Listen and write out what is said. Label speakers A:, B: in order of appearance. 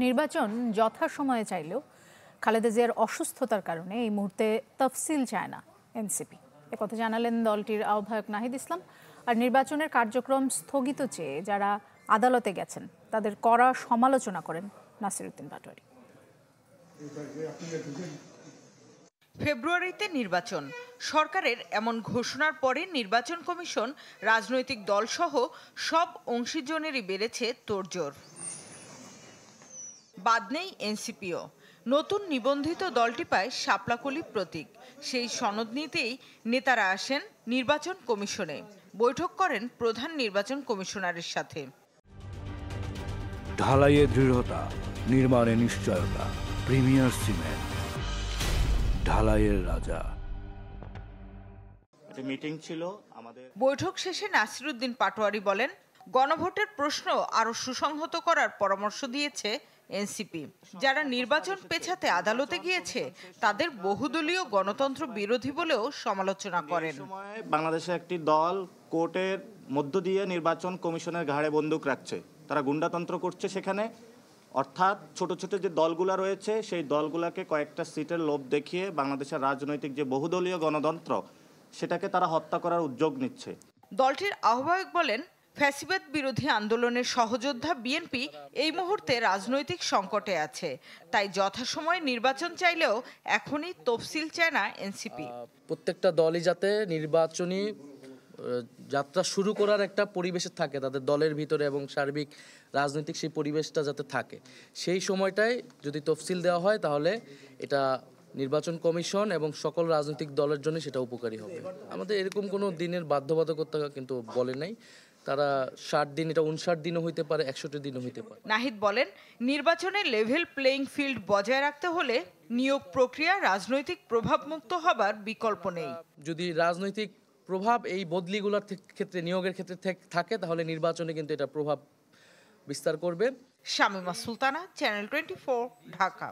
A: নির্বাচন যথাসময়ে চাইলেও খালেদা জিয়ার অসুস্থতার কারণে এই মুহূর্তে তফসিল চায় না এনসিপি। একথা জানালেন দলটির আহ্বায়ক নাহিদ ইসলাম। আর নির্বাচনের কার্যক্রম স্থগিত চেয়ে যারা আদালতে গেছেন তাদের কড়া সমালোচনা করেন নাসিরউদ্দিন পাটোয়ারী।
B: ফেব্রুয়ারিতে নির্বাচন, সরকারের এমন ঘোষণার পরে নির্বাচন কমিশন, রাজনৈতিক দলসহ সব অংশীজনেরই বেড়েছে তোড়জোড়। বাদ নেই এনসিপিও। নতুন নিবন্ধিত দলটি পায় শাপলাকলি প্রতীক। সেই সনদ নিতেই নেতারা আসেন নির্বাচন কমিশনে, বৈঠক করেন প্রধান নির্বাচন কমিশনারের সাথে।
C: ঢালাইয়ে দৃঢ়তা, নির্মাণে নিশ্চয়তা, প্রিমিয়ার সিমেন্ট, ঢালাইয়ের রাজা।
D: মিটিং ছিল আমাদের।
B: বৈঠক শেষে নাসিরউদ্দিন পাটোয়ারী বলেন, গণভোটের প্রশ্ন আরো সুসংহত করার পরামর্শ দিয়েছে এনসিপি। যারা নির্বাচন পেছাতে আদালতে গিয়েছে তাদের বহুদলীয় গণতন্ত্র বিরোধী বলেও সমালোচনা করেন।
D: বাংলাদেশে একটি দল কোর্টের মধ্য দিয়ে নির্বাচন কমিশনের ঘাড়ে বন্দুক রাখছে, তারা গুন্ডাতন্ত্র করছে সেখানে। অর্থাৎ ছোট ছোট যে দলগুলো রয়েছে সেই দলগুলোকে কয়েকটা সিটের লোভ দেখিয়ে বাংলাদেশের রাজনৈতিক যে বহুদলীয় গণতন্ত্র সেটাকে তারা হত্যা করার উদ্যোগ নিচ্ছে।
B: দলটির আহ্বায়ক বলেন, ফ্যাসিবাদ বিরোধী আন্দোলনের সহযোদ্ধা বিএনপি এই মুহূর্তে রাজনৈতিক সংকটে আছে, তাই যথাসময়ে নির্বাচন চাইলেও এখনই তফসিল চায় না এনসিপি।
E: প্রত্যেকটা দলই যাতে নির্বাচনী যাত্রা শুরু করার একটা পরিবেশে থাকে, তাদের দলের ভিতরে এবং সার্বিক রাজনৈতিক সেই পরিবেশটা যাতে থাকে, সেই সময়টায় যদি তফসিল দেওয়া হয় তাহলে এটা নির্বাচন কমিশন এবং সকল রাজনৈতিক দলের জন্য সেটা উপকারী হবে। আমাদের এরকম কোনো দিনের বাধ্যবাধকতা কিন্তু বলে নাই। তারা 60 দিন, এটা 59 দিনও হইতে পারে, 61 দিনও হইতে পারে।
B: নাহিদ বলেন, নির্বাচনে লেভেল প্লেইং ফিল্ড বজায় রাখতে হলে নিয়োগ প্রক্রিয়া রাজনৈতিক প্রভাব মুক্ত হবার বিকল্প নেই।
E: যদি রাজনৈতিক প্রভাব এই বদলিগুলোর ক্ষেত্রে, নিয়োগের ক্ষেত্রে থাকে তাহলে নির্বাচনে কিন্তু এটা প্রভাব বিস্তার করবে।
B: শামীমা সুলতানা, চ্যানেল 24, ঢাকা।